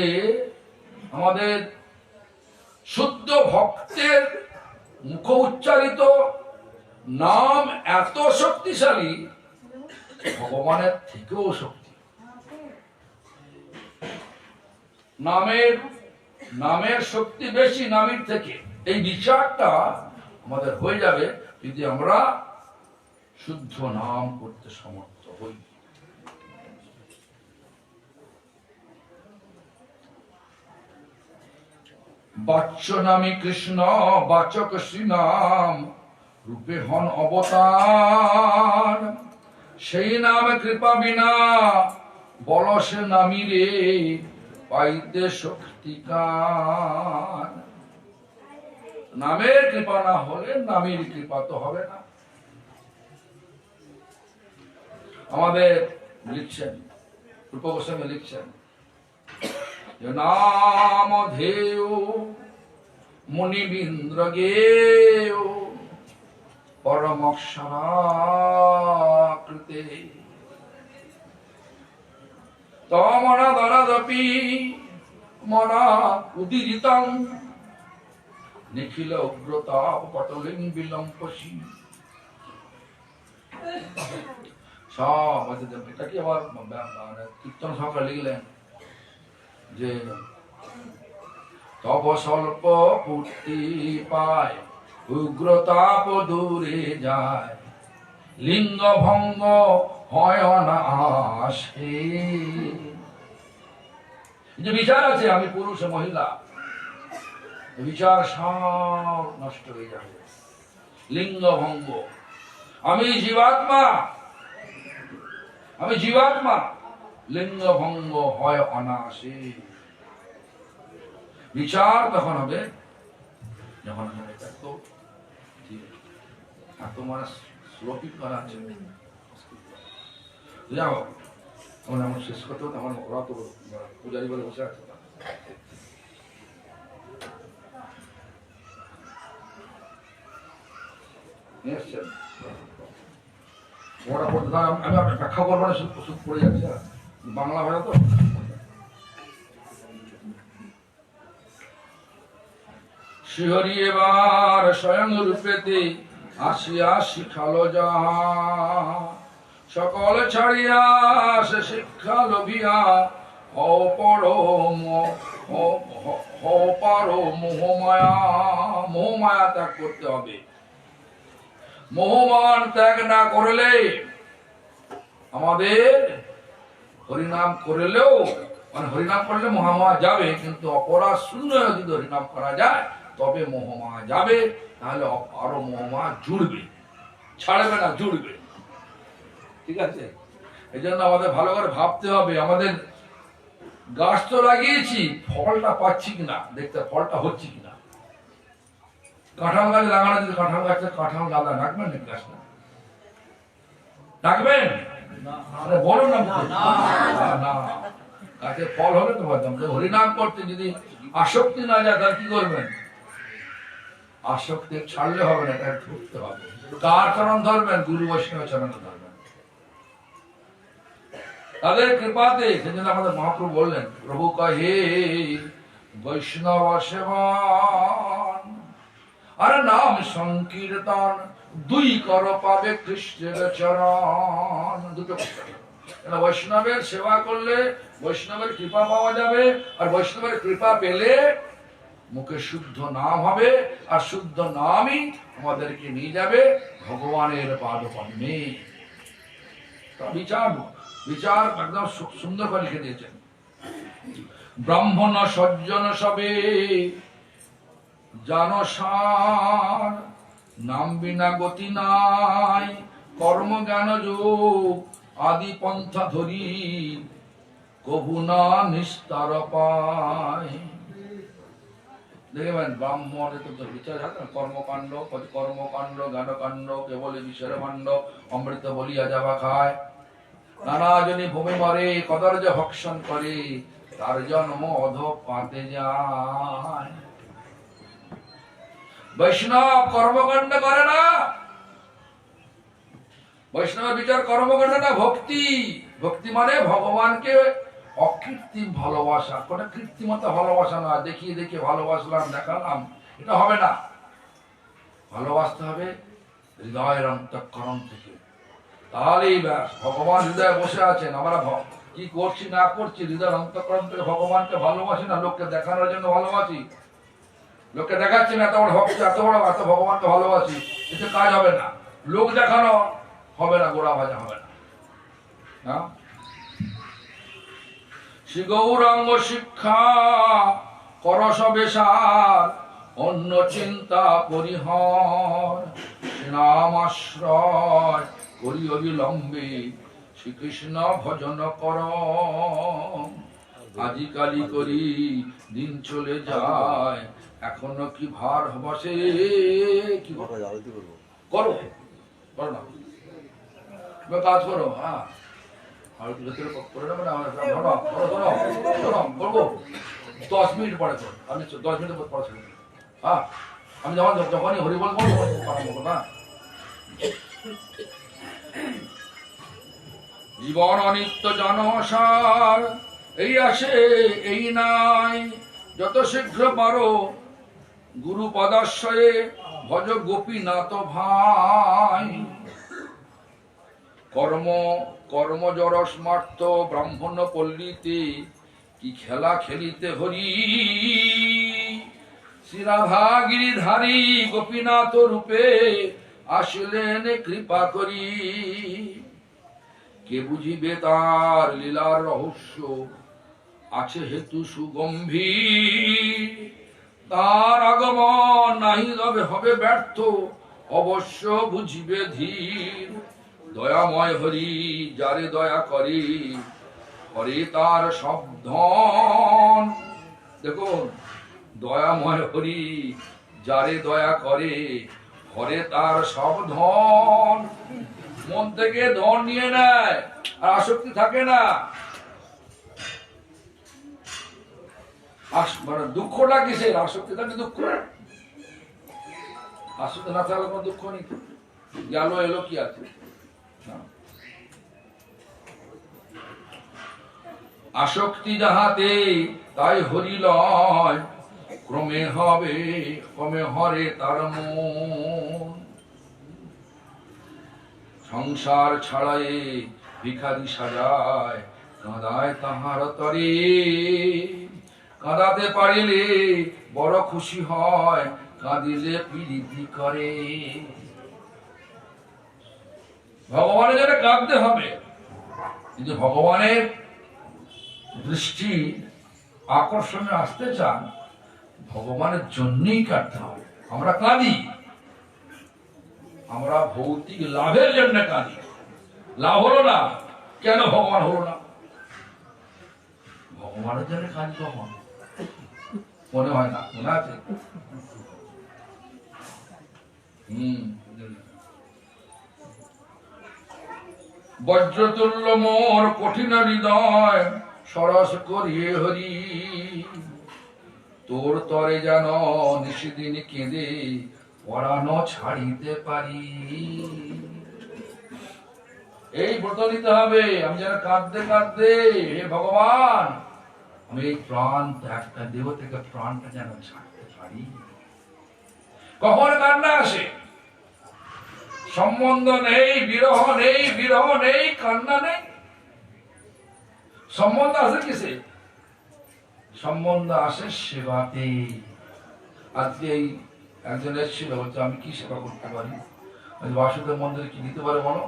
আমাদের শুদ্ধ ভক্তের মুখ উচ্চারিত নাম এত শক্তিশালী, ভগবানের থেকেও শক্তি। নামের শক্তি বেশি নামের থেকে। এই বিচারটা আমাদের হয়ে যাবে যদি আমরা শুদ্ধ নাম করতে সমর্থ হই। বাচ্য নামী কৃষ্ণ, বাচক শ্রীনাম, রূপে হন অবতার। সেই নাম কৃপা বিনা, বলসে নামি রে, পাইতে শক্তিকার। নামের কৃপা না হলে নামের কৃপা তো হবে না। আমাদের লিখছেন, রূপ গোস্বামী লিখছেন, নাম ধেয় মুনিবীন্দ্র গেয়, পরমক্ষরাকৃতে, তমনা দরদপি মনা উদিরিতং, নিখিল উগ্রতা পটলিং বিলম্পসী। সব এটা কি আবার কীর্তন সহকারে লিখলেন যে তব স্বল্প পূর্তি পায়, উগ্রতাপ দূরে যায়, লিঙ্গ ভঙ্গ হয় না আসে। যে বিচার আছে আমি পুরুষ মহিলা, বিচার সব নষ্ট হয়ে যাবে। লিঙ্গ ভঙ্গ, আমি জীবাত্মা, লিঙ্গ ভঙ্গ হয় অনাসে। বিচার তখন হবে যখন তোমার শ্লোকিত করা আছে। যাও তখন আমার শেষ করতে হতো, আমার ওরা তো পূজারি বলে বসে আছে। আমি ব্যাখ্যা করবো না, ওষুধ পড়ে যাচ্ছে, বাংলা ভাষা তো। শ্রীহরি এবার স্বয়ং রূপেতে আসিয়া শিখালো যাহা, সকল ছাড়িয়া সে শিক্ষা লোভিয়া, মোহমায়া ত্যাগ করতে হবে। মোহমান ত্যাগ না করলে, আমাদের হরিনাম করলেও, মানে হরিনাম করলে মহামায়া যাবে, কিন্তু অপরাধ শূন্য যদি হরিনাম করা যায় তবে মোহমায়া যাবে। তাহলে আরো মোহমায়া জুড়বে, ছাড়বে না, জুড়বে। ঠিক আছে? এই জন্য আমাদের ভালো করে ভাবতে হবে। আমাদের গাছ তো লাগিয়েছি, ফলটা পাচ্ছি কিনা দেখতে, ফলটা হচ্ছে কিনা। কাঁঠাল গাছ লাগানো, যদি কাঁঠাল গাছটা কাঁঠাল গাদা রাখবেন না, গাছটা রাখবেন বলুন না, গাছে ফল হবে তো বলতাম। হরিনাম করতে যদি আসক্তি না যায় তাহলে কি করবেন? আসক্তি ছাড়লে হবে না, তাকে ধরতে হবে। কার চরণ ধরবেন? গুরু বৈষ্ণব চরণ ধরবেন, তাদের কৃপাতে। সেজন্য আমাদের মহাপ্রভু বললেন, প্রভু কহে বৈষ্ণব সেবন আর নাম সংকীর্তন, দুই কর পাবে কৃষ্ণের চরণ। দুটো বৈষ্ণবের সেবা করলে বৈষ্ণবের কৃপা পাওয়া যাবে, আর বৈষ্ণবের কৃপা পেলে মুখে শুদ্ধ নাম হবে, আর শুদ্ধ নামই আমাদেরকে নিয়ে যাবে ভগবানের পাদপদ্মে। বিচার একদম সুন্দর করে লিখে দিয়েছেন। ব্রাহ্মণ সজ্জন সবে জানসার, নাম বিনা গতি নাই, কর্ম জ্ঞান যোগ আদি পন্থা ধরি কবু না নিস্তার পায়। দেখবেন ব্রাহ্মণ তো বিচার আছে না, কর্মকাণ্ড কর্মকাণ্ড জ্ঞানকাণ্ড কেবল বিষয়ের ভাণ্ড, অমৃত বলিয়া যাবা খায়। নানা জনী ভূমি মরে কদর্য ভক্ষণ করে, তার জন্ম অধ পাতে যায়। বৈষ্ণব কর্মকাণ্ড করে না, বৈষ্ণবের বিচার কর্মকাণ্ড না, ভক্তি। ভক্তি মানে ভগবানকে অকৃত্রিম ভালোবাসা, কোন কৃত্রিমতা ভালোবাসা না, দেখিয়ে দেখিয়ে ভালোবাসলাম দেখালাম, এটা হবে না। ভালোবাসতে হবে হৃদয়ের অন্তঃকরণ থেকে, তাহলেই ব্যাস। ভগবান হৃদয়ে বসে আছেন, আমরা কি করছি না করছি হৃদয়ের অন্তঃকরণ থেকে ভগবানকে ভালোবাসি না, লোককে দেখানোর জন্য ভালোবাসি। লোককে দেখাচ্ছি না এত বড় ভক্ত, এত বড় এত ভগবানকে ভালোবাসি, এতে কাজ হবে না। লোক দেখানো হবে না, গোড়া ভাজা হবে না। শ্রী গৌরাঙ্গ শিক্ষা করস বেশার, অন্য চিন্তা পরিহর। নাম আশ্রয় করি অবিলম্বে, শ্রীকৃষ্ণ ভজন কর। আজিকালি করি দিন চলে যায়, এখনো কি ভার বসে। কি করো করো করো না, কাজ করো। হ্যাঁ বলবো 10 মিনিট পরে করো, আমি 10 মিনিট পরে শুরু। হ্যাঁ আমি যখনই হরি বলবো না। জীবন অনিত্য জনসার, এই আসে এই নাই, যত শীঘ্র পারো গুরু পদাশ্রয়ে ভজ গোপীনাথ ভাই। কর্ম কর্মজর স্মার্থ ব্রাহ্মণ পল্লীতে, কি খেলা খেলিতে হরি। শ্রীরাধা গিরিধারী গোপীনাথ রূপে, আসলেন কৃপা করি। কে বুঝিবে তার লীলার রহস্য, আছে হেতু সুগম্ভীর। তার আগমন নাহি হবে ব্যর্থ, অবশ্য বুঝিবে ধীর। দয়াময় হরি যারে দয়া করে, হরে তার সব ধন। দেখুন, দয়াময় হরি যারে দয়া করে, হরে তার সব ধন। মন থেকে ধন নিয়ে নেয়, আর আসক্তি থাকে না। মানে দুঃখটা কিসের? আসক্তি থাকে দুঃখ, আসক্তি না থাকলে কোনো দুঃখ নেই। গেল এলো কি আছে। আসক্তি যাহাতে তাই হরি লয়, ক্রমে হবে ক্রমে হরে তার মন। সংসার ছাড়ায় ভিখারি সাজায়, কাঁদায় তাহার তরে। কাঁদাতে পারিলে বড় খুশি হয়, কাঁদিলে প্রীতি করে। ভগবানের জন্য কাঁদতে হবে, কিন্তু ভগবানের দৃষ্টি আকর্ষণে আসতে চান, ভগবানের জন্যই কাঁদতে হবে। আমরা কাঁদি, আমরা ভৌতিক লাভের জন্য কাঁদি। লাভ হলো না, কেন ভগবান হলো না? ভগবানের জন্য কাঁদি কখন? মনে হয় না, মনে আছে? বজ্রতুল্য মোর কঠিন হৃদয়, সরস করিয়ে হরি। তোর তরে যেন নিশিদিন কেঁদে পরানো ছাড়িতে পারি। এই ব্রত নিতে হবে, আমি যেন কাঁদতে কাঁদতে, হে ভগবান আমি এই প্রাণ একটা দেহ থেকে প্রাণটা যেন ছাড়তে পারি। কখন কান্না আসে? সম্বন্ধ নেই, বিরহ নেই, বিরহ নেই, কান্না নেই। সম্বন্ধ আসে কিসে? সম্বন্ধ আসে সেবাতে। আজকে এই একজন এসেছিল, বলছে আমি কি সেবা করতে পারি? বাসুদেব মন্দিরে কি দিতে পারে বলো?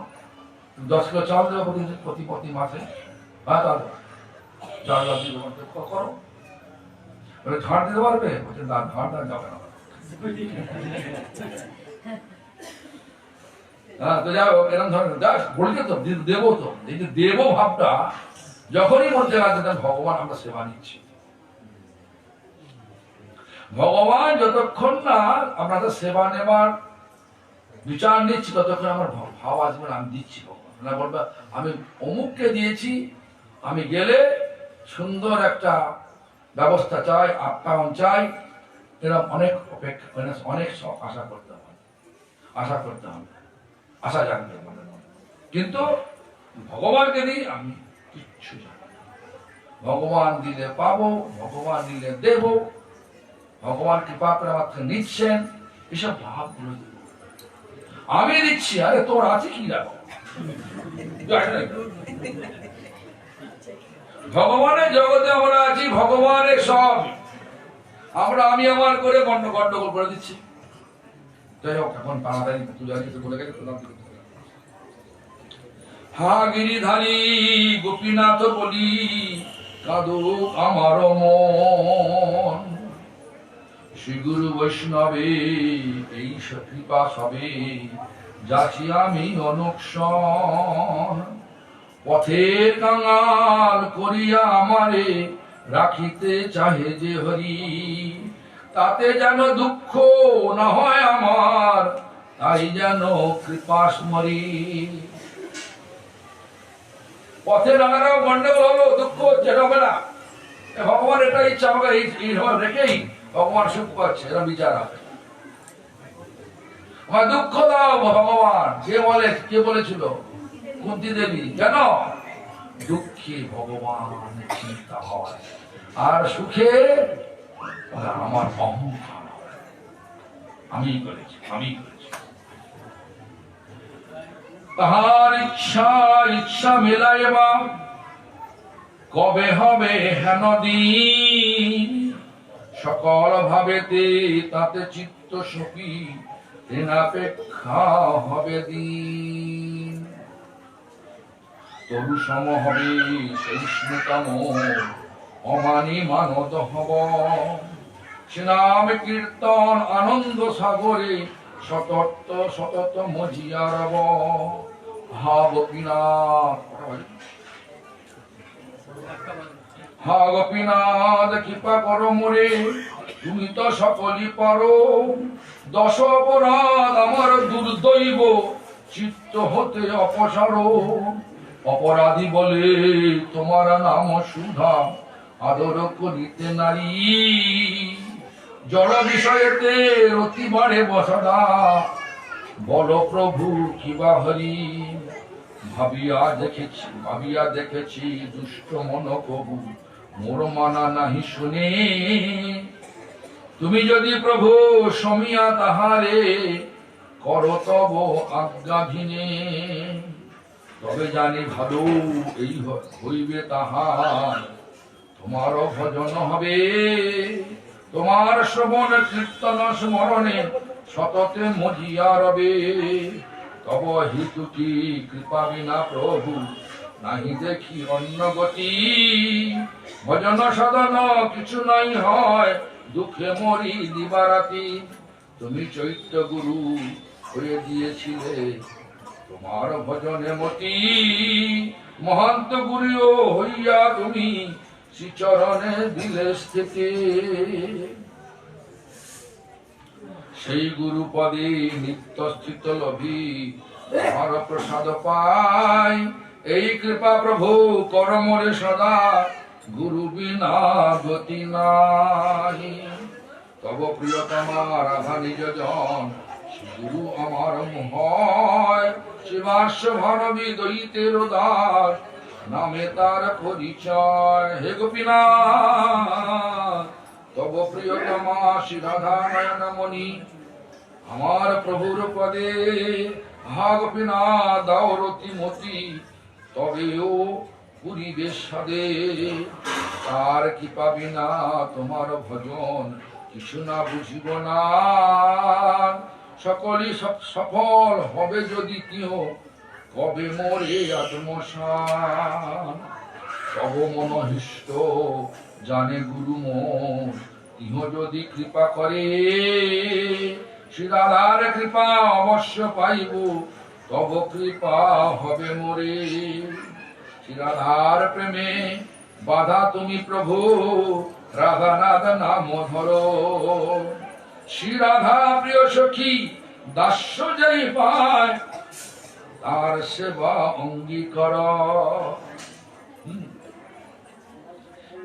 10 কিলো চাল দেবো প্রতি মাসে। হ্যাঁ দাদা, চাল করো। ঝাড় দিতে পারবে? বলছে না, ঝাড় দেওয়া যাবে না। হ্যাঁ, তো যাই হোক, এরকম ধরনের বলছে তো দেবো, তো এই যে দেব ভাবটা যখনই মধ্যে আছে, ভগবান আমরা সেবা নিচ্ছি। ভগবান যতক্ষণ না আপনাদের সেবা নেবার বিচার নিচ্ছি, ততক্ষণ আমার ভাব আসবে না আমি দিচ্ছি। ভগবান না বলবে আমি অমুককে দিয়েছি, আমি গেলে সুন্দর একটা ব্যবস্থা চাই, আপ্যায়ন চাই, এরকম অনেক অপেক্ষা, অনেক সব আশা করতে হবে, আশা জানতে হবে। কিন্তু ভগবানকে দিই আমি কিচ্ছু জানি না। ভগবান দিলে পাবো, ভগবান দিলে দেব, ভগবান কৃপা করে আমার থেকে নিচ্ছেন, এসব ভাবগুলো আমি দিচ্ছি। আরে তোর আছে কি রাখো, ভগবানের জগতে আমরা আছি, ভগবানের সব আমরা আমি আমার করে গন্ডগোল করে দিচ্ছি। যাই হোক, এখন তাড়াতাড়ি পূজা দিতে বলে গেছে। হা গিরিধারী গোপীনাথ বলি কাদু আমার মন, শ্রী গুরু বৈষ্ণবে এই কৃপা সবে যাচ্ছি আমি অনুক্ষণ। পথের কাঙাল করিয়া আমারে রাখিতে চাহে যে হরি, তাতে যেন দুঃখ না হয় আমার, তাই যেন কৃপা স্মরি। পথে নানারাও গন্ডগোল হলো, দুঃখ হচ্ছে, হবে না, ভগবান এটা ইচ্ছা আমাকে এইভাবে রেখেই ভগবান সুখ পাচ্ছে, এরা বিচার হবে। দুঃখ দাও ভগবান, কে বলেছিল? কুন্তী দেবী। কেন? দুঃখে ভগবান চিন্তা হয়, আর সুখে আমার অহংকার হয়, আমি করেছি। তাহার ইচ্ছা মেলাইবা কবে হবে হেন দিন, সকল ভাবেতে তাতে চিত্ত সুখী, ঋণাপেক্ষা হবে দিন। তরু সম হবে সেই স্মৃতম, অমানি মানদ হব, শ্রীনাম কীর্তন আনন্দ সাগরে সতত মজিয়া রব। হা গোপীনাথ, হা গোপীনাথ কৃপা করো মোরে, তুমি তো সকলই পারো, দশ অপরাধ আমার দুর্দৈব, চিত্ত হতে অপসার। অপরাধী বলে তোমার নাম সুধা, আদর করিতে নারী, জড় বিষয়েতে রতি বাড়ে বসনা, বল প্রভু কিবা হরি। ভাবিয়া দেখেছি দুষ্ট মন কবু, মোর মানা নাহি শুনে, তুমি যদি প্রভু সমিয়া তাহারে, কর তব আজ্ঞাধীনে। তবে জানি ভালো এই হইবে তাহার, তোমার ভজন হবে, তোমার শ্রবণ কীর্তন স্মরণে সততে মজিয়া রবে। তব হিতুটি কৃপা বিনা প্রভু, নাহি দেখি অন্য গতি, ভজন সাধন কিছু নাই হয়, দুঃখে মরি দিবারাতি। তুমি চৈত্য গুরু হয়ে দিয়েছিলে তোমার ভজনে মতি, মহান্ত গুরু হইয়া তুমি শ্রীচরণে দিলে স্থিতি। সেই গুরু পদে নিত্য স্থিত লভি, তোমার প্রসাদ পাই, এই কৃপা প্রভু করমরে সদা, গুরু বিনা গতি নাই। তব প্রিয়তমা রাধা নিজ জন, গুরু আমার হয়, শিবাস্য ভারবী দৈতের দাস, নামে তার পরিচয়। হে গোপীনাথ, তব প্রিয়তমা শ্রী রাধা নয়নমণি, আমার প্রভুর পদে, হা গোপীনাথ দাও রতিমতি, তবেও পুরিবেশ সাদে, তার কৃপা বিনা তোমার ভজন কিছু না বুঝিব না। সকলই সফল হবে যদি কেহ, কবে মোরে আত্মসান। তব মনহিষ্ট জানে গুরু মন, ইহ যদি কৃপা করে, শ্রী রাধার কৃপা অবশ্য পাইব, তব কৃপা হবে মোরে। শ্রী রাধার প্রেমে বাধা তুমি প্রভু, রাধা রাধা নাম ধরো। শ্রী রাধা প্রিয় সখী দাস্য যাই পায়, তার সেবা অঙ্গীকর।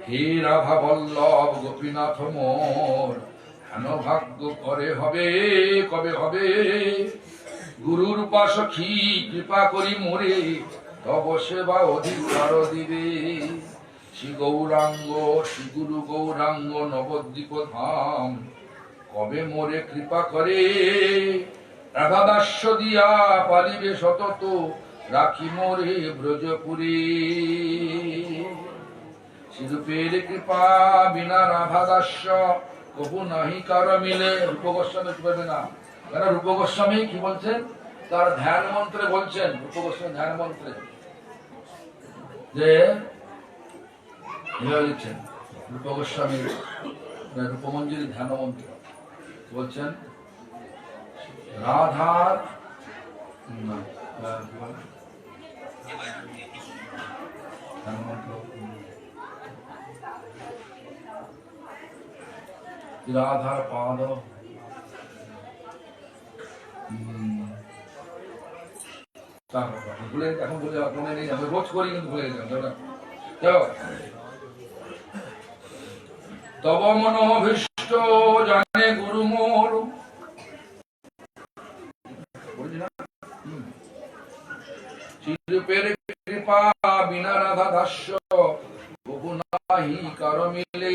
হে রাধা বল্লভ গোপীনাথ মোর, হেন ভাগ্য করে হবে কবে হবে। গুরুর সখী কৃপা করি মোরে, তব সেবা অধিকার দিবে। শ্রী গৌরাঙ্গ শ্রী গুরু গৌরাঙ্গ নবদ্বীপ ধাম, কবে মোরে কৃপা করে। রাধা দাস্য দিয়া পালিবে সতত, রাখি মোরে ব্রজপুরী। শ্রীরূপের কৃপা বিনা রাধা দাস্য, কবু নাহি কার মিলে। রূপ গোস্বামী পারবে না, কেন রূপ গোস্বামী কি বলছেন, তার ধ্যান মন্ত্রে বলছেন, রূপ গোস্বামী ধ্যান মন্ত্রে যে লিখছেন, রূপ গোস্বামী রূপমঞ্জুরি ধ্যান মন্ত্র বলছেন, রাধার রাধার পাদ ভুলে, এখন ভুলে মনে নেই, আমি রোজ করি কিন্তু ভুলে গেছিলাম। তব মনোভীষ্ট জানে গুরু মোর, শ্রীরূপের কৃপা বিনা রাধা দাস্য, কবু নাহি কার মিলে।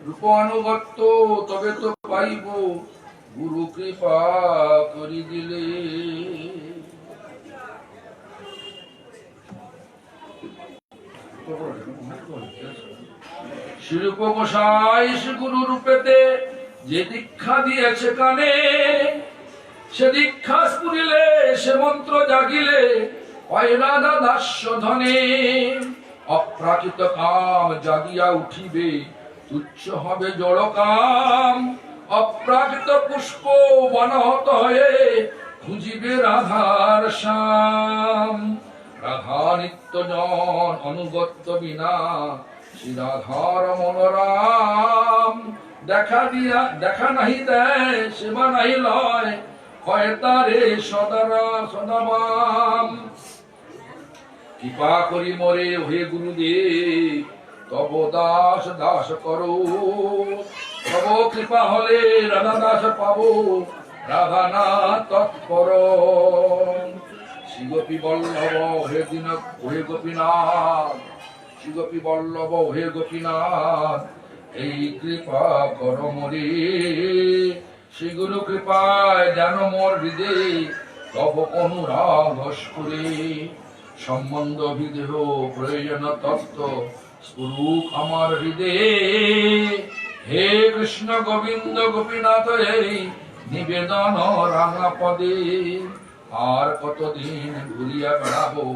রূপ অনুগত্য তবে তো পাইব, গুরু কৃপা করি দিলে। শ্রীরূপ গোসাই শ্রী গুরু রূপেতে যে দীক্ষা দিয়েছে কানে, সে দীক্ষা স্ফুরিলে সে মন্ত্র জাগিলে, হয় রাধা দাস্য ধনে। অপ্রাকৃত কাম জাগিয়া উঠিবে, তুচ্ছ হবে জড় কাম। অপ্রাকৃত পুষ্প বনহত হয়ে, খুঁজিবে রাধার শ্যাম। রাধা নিত্য জন অনুগত্য বিনা, শ্রী রাধার মনোরাম। দেখা নাহি দেয়, সেবা নাহি লয়, হয় তারে সদাবাম। কৃপা করি মোরে হে গুরুদেব, তব দাস দাস করো। তব কৃপা হলে রাধা দাস পাবো, রাধা না তৎপর। শ্রীগোপী বল্লভ হে দিন হে গোপীনাথ, শ্রীগোপী বল্লভ হে গোপীনাথ, এই কৃপা কর মোরে। শ্রী গুরু কৃপায় যেন মোর হৃদয়, তব অনুরাগ করে। সম্বন্ধ বিদেহ প্রয়োজন তত্ত্ব, স্বরূপ আমার হৃদয়ে। হে কৃষ্ণ গোবিন্দ গোপীনাথ, এই নিবেদন রাঙা পদে। আর কতদিন ঘুরিয়া বেড়াবো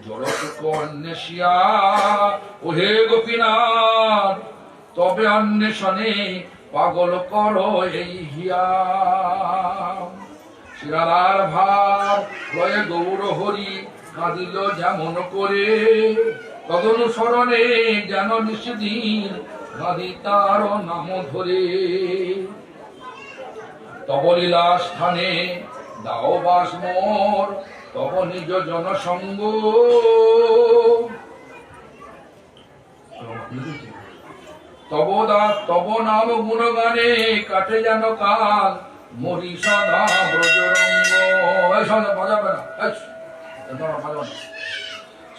জড়সুখ অন্বেষিয়া। ও হে গোপীনাথ, তবে অন্বেষণে পাগল করো এই হিয়া। শিরালার ভার লয়ে গৌর হরি, কাঁদিল যেমন করে, তদনুসরণে যেন নিষদিন কাঁদি তার নাম ধরে। তব লীলা স্থানে দাও বাস মোর, তব নিজ জনসঙ্গ। তব নাম গুণগানে কাটে যেন কাল, মরি সদা ব্রজরঙ্গ। বাজাবে না,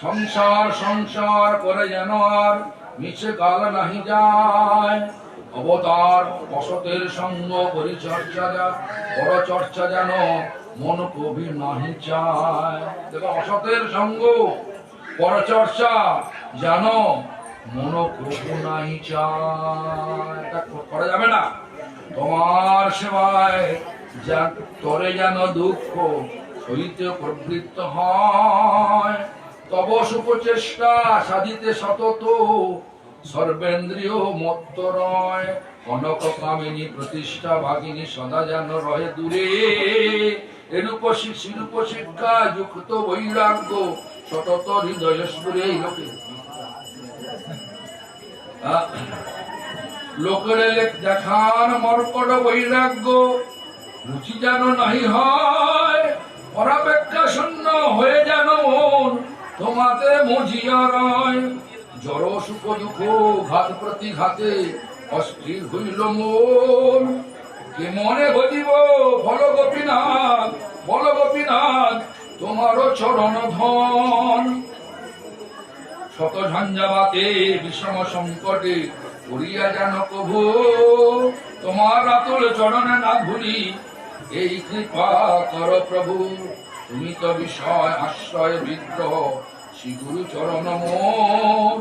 সংসার সংসার করে যেন আর মিছে কাল নাহি যায়। অবতার অসতের সঙ্গ পরচর্চা যেন মন কবি নাহি চায়। দেখো, অসতের সঙ্গ পরচর্চা যেন মন কবি নাহি চায়, এটা করা যাবে না। তোমার সেবায় তরে যেন দুঃখ সহিতে প্রবৃত্ত হয়। তব সুপ্রচেষ্টা সাধিতে সতত, সর্বেন্দ্রিয় মত্ত রয়, কনক কামিনী প্রতিষ্ঠা ভাগিনী সদা যেন রহে দূরে। এরূপ শিরূপ শিক্ষা যুক্ত বৈরাগ্য সতত হৃদয় সুরে। লোকের দেখান মর্কট বৈরাগ্য, রুচি যেন নাহি হয়, অনাপেক্ষা শূন্য হয়ে যেন মন তোমাতে মজিয়া রয়। জড় সুখ দুঃখ ঘাত প্রতিঘাতে অস্থির হইল মন, কে মনে ভজিব বল গোপীনাথ, বল গোপীনাথ তোমারও চরণ ধন। শত ঝঞ্ঝাবাতে বিষম সংকটে করিয়া যেন কভু, তোমার আতুল চরণে না ভুলি, এই কৃপা কর প্রভু। তুমি তো বিষয় আশ্রয় বিগ্রহ শ্রী গুরু চরণ মোর,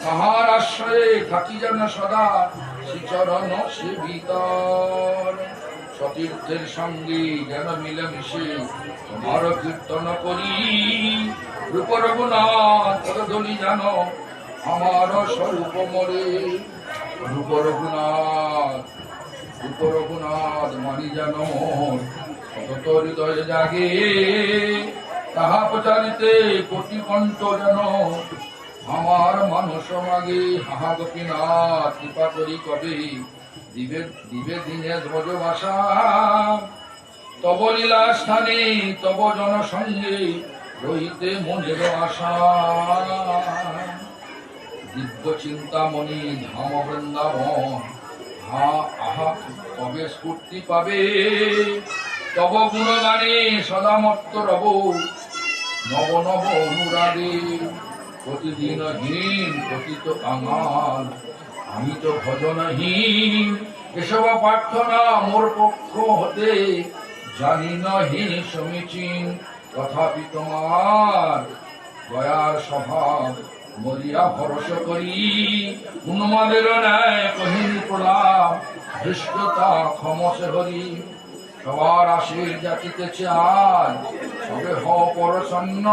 তাহার আশ্রয়ে থাকি যেন সদা শ্রীচরণ সেবিতর। সতীর্থের সঙ্গে যেন মিলেমিশে তোমার কীর্তন করি, রূপ রঘুনাথ ধরি যেন আমার স্বরূপ মরে। রূপ রঘুনাথ, রূপ রঘুনাথ মানি যেন সতত হৃদয়ে জাগে, তাহা প্রচারিতে কোটি কণ্ঠ যেন আমার মানুষ মাগে। হাহা গোপীনাথ কৃপা করি কবে দিবে দিবে দিনে ধ্বজ ভাষা, তব লীলা স্থানে তব জনসঙ্গে রহিতে মনের আশা। দিব্য চিন্তামণি ধাম বৃন্দাবন, হা আহা কবে স্ফূর্তি পাবে, তব গুণগানে সদা মত্ত রব নব নব অনুরাগে। প্রতিদিন হীন পতিত কাঙাল, আমি তো ভজনহীন, এসব প্রার্থনা মোর পক্ষ হতে জানি নহি সমীচীন। তথাপি তোমার দয়ার স্বভাব মরিয়া ভরসা করি, উন্মাদের ন্যায় কহিনী প্রলাপ ধৃষ্টতা ক্ষমসে হরি। সবার আশীর যাচিতেছে আজ সবে হ পরসন্ন,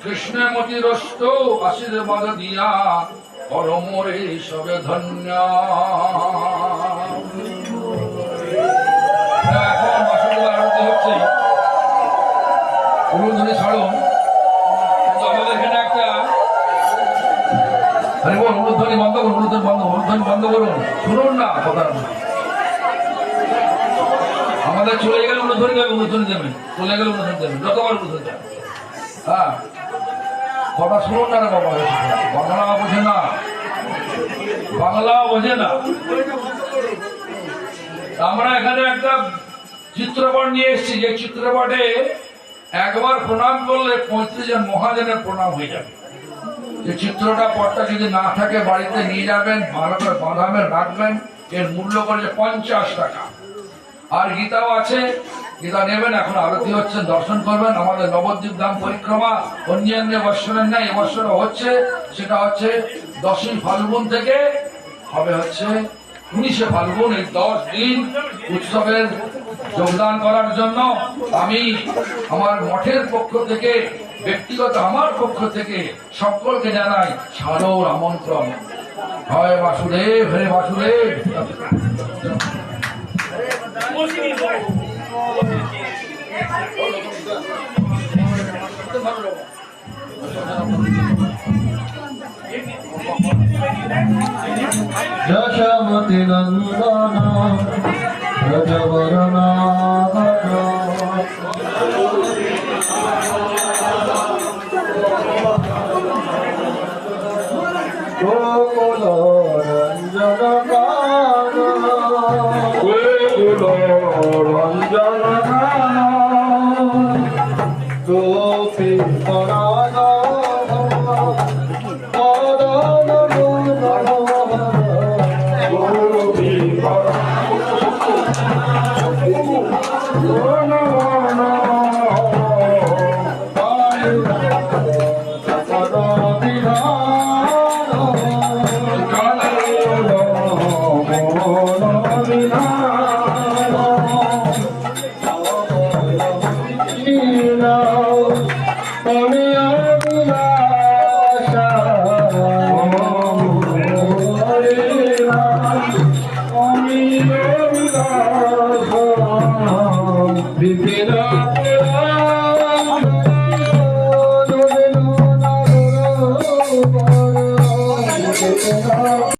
কৃষ্ণে মতিরস্ত আশীর্বাদ দিয়া পরমরে সবে ধন্য। এখন বাসুদেব আরতি হচ্ছে, উলুধ্বনি ছাড়ুন, কিন্তু আমাদের এখানে একটা আরে বল উলুধ্বনি বন্ধ করুন, উলুধ্বনি বন্ধ, উলুধ্বনি বন্ধ করুন, শুনুন না কথা। আমাদের চলে গেলে উলুধ্বনি দেবেন, উলুধ্বনি দেবেন, চলে গেলে উলুধ্বনি দেবেন, যতবার উলুধ্বনি দেবেন। হ্যাঁ কথা শুনুন না রে বাবা, বাংলা বোঝে না, বাংলা বোঝে না। আমরা এখানে একটা চিত্রপট নিয়ে এসেছি, যে চিত্রপটে একবার প্রণাম করলে 35 জন মহাজনের প্রণাম হয়ে যাবে। যে চিত্রটা পটটা যদি না থাকে বাড়িতে নিয়ে যাবেন, ভালো করে বাঁধাবেন, রাখবেন। এর মূল্য করে 50 টাকা। আর গীতাও আছে, গীতা নেবেন, এখন আরতি হচ্ছে, দর্শন করবেন। আমাদের নবদ্বীপ ধাম পরিক্রমা অন্যান্য বৎসরের নাই, এবছর হচ্ছে, সেটা হচ্ছে 10ই ফাল্গুন থেকে হবে হচ্ছে 19শে ফাল্গুন। এই 10 দিন উৎসবের যোগদান করার জন্য আমি আমার মঠের পক্ষ থেকে, ব্যক্তিগত আমার পক্ষ থেকে সকলকে জানাই সাদর আমন্ত্রণ। হয় বাসুদেব, হে বাসুদেব। যশোমতি নন্দন ব্রজবরণ গোকুল রঞ্জন গান, গোকুল রঞ্জন গান, গোপী পরাগ Oh,